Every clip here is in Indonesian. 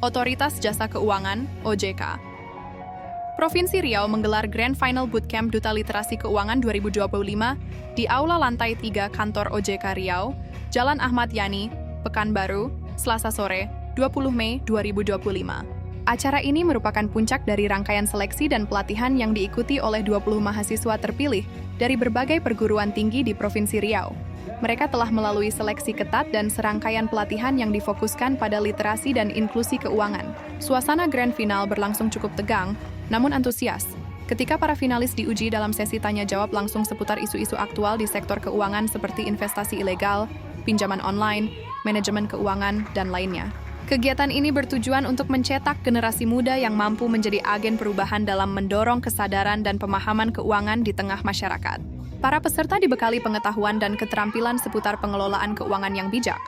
Otoritas Jasa Keuangan (OJK). Provinsi Riau menggelar Grand Final Bootcamp Duta Literasi Keuangan 2025 di Aula Lantai 3 Kantor OJK Riau, Jalan Ahmad Yani, Pekanbaru, Selasa sore, 20 Mei 2025. Acara ini merupakan puncak dari rangkaian seleksi dan pelatihan yang diikuti oleh 20 mahasiswa terpilih dari berbagai perguruan tinggi di Provinsi Riau. Mereka telah melalui seleksi ketat dan serangkaian pelatihan yang difokuskan pada literasi dan inklusi keuangan. Suasana grand final berlangsung cukup tegang, namun antusias, ketika para finalis diuji dalam sesi tanya-jawab langsung seputar isu-isu aktual di sektor keuangan seperti investasi ilegal, pinjaman online, manajemen keuangan, dan lainnya. Kegiatan ini bertujuan untuk mencetak generasi muda yang mampu menjadi agen perubahan dalam mendorong kesadaran dan pemahaman keuangan di tengah masyarakat. Para peserta dibekali pengetahuan dan keterampilan seputar pengelolaan keuangan yang bijak,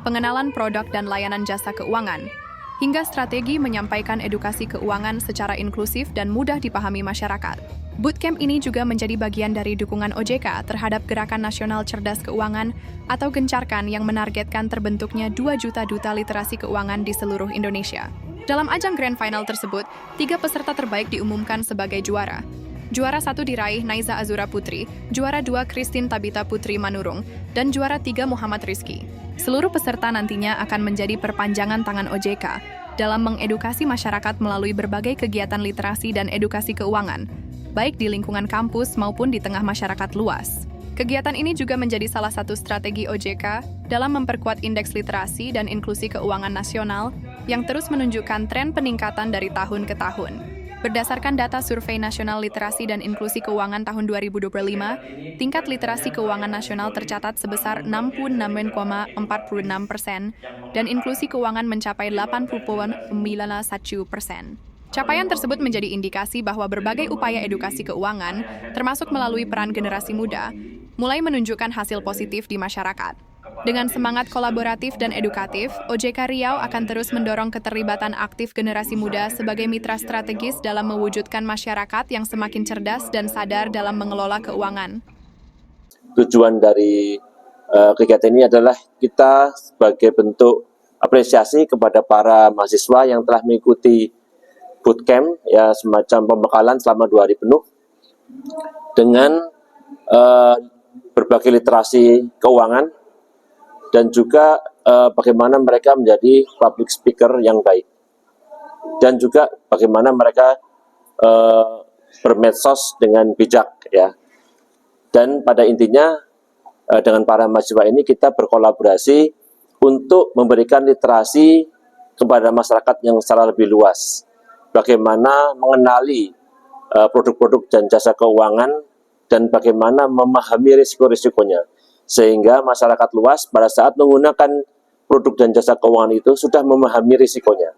pengenalan produk dan layanan jasa keuangan, hingga strategi menyampaikan edukasi keuangan secara inklusif dan mudah dipahami masyarakat. Bootcamp ini juga menjadi bagian dari dukungan OJK terhadap Gerakan Nasional Cerdas Keuangan atau Gencarkan yang menargetkan terbentuknya 2 juta duta literasi keuangan di seluruh Indonesia. Dalam ajang Grand Final tersebut, 3 peserta terbaik diumumkan sebagai juara. Juara 1 diraih Naiza Azura Putri, juara 2 Christine Tabita Putri Manurung, dan juara 3 Muhammad Rizky. Seluruh peserta nantinya akan menjadi perpanjangan tangan OJK dalam mengedukasi masyarakat melalui berbagai kegiatan literasi dan edukasi keuangan, baik di lingkungan kampus maupun di tengah masyarakat luas. Kegiatan ini juga menjadi salah satu strategi OJK dalam memperkuat indeks literasi dan inklusi keuangan nasional yang terus menunjukkan tren peningkatan dari tahun ke tahun. Berdasarkan data Survei Nasional Literasi dan Inklusi Keuangan tahun 2025, tingkat literasi keuangan nasional tercatat sebesar 66,46% dan inklusi keuangan mencapai 80,91%. Capaian tersebut menjadi indikasi bahwa berbagai upaya edukasi keuangan, termasuk melalui peran generasi muda, mulai menunjukkan hasil positif di masyarakat. Dengan semangat kolaboratif dan edukatif, OJK Riau akan terus mendorong keterlibatan aktif generasi muda sebagai mitra strategis dalam mewujudkan masyarakat yang semakin cerdas dan sadar dalam mengelola keuangan. Tujuan dari kegiatan ini adalah kita sebagai bentuk apresiasi kepada para mahasiswa yang telah mengikuti bootcamp, ya semacam pembekalan selama 2 hari penuh dengan berbagai literasi keuangan dan juga bagaimana mereka menjadi public speaker yang baik dan juga bagaimana mereka bermedsos dengan bijak, ya. Dan pada intinya dengan para mahasiswa ini kita berkolaborasi untuk memberikan literasi kepada masyarakat yang secara lebih luas, bagaimana mengenali produk-produk dan jasa keuangan dan bagaimana memahami risiko-risikonya, sehingga masyarakat luas pada saat menggunakan produk dan jasa keuangan itu sudah memahami risikonya.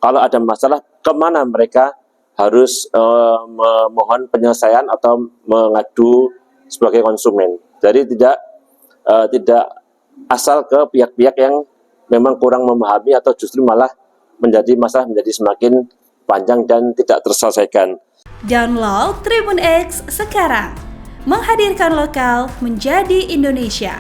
Kalau ada masalah, kemana mereka harus memohon penyelesaian atau mengadu sebagai konsumen. Jadi tidak asal ke pihak-pihak yang memang kurang memahami atau justru malah menjadi masalah menjadi semakin panjang dan tidak terselesaikan. Download Tribun X sekarang. Menghadirkan lokal menjadi Indonesia.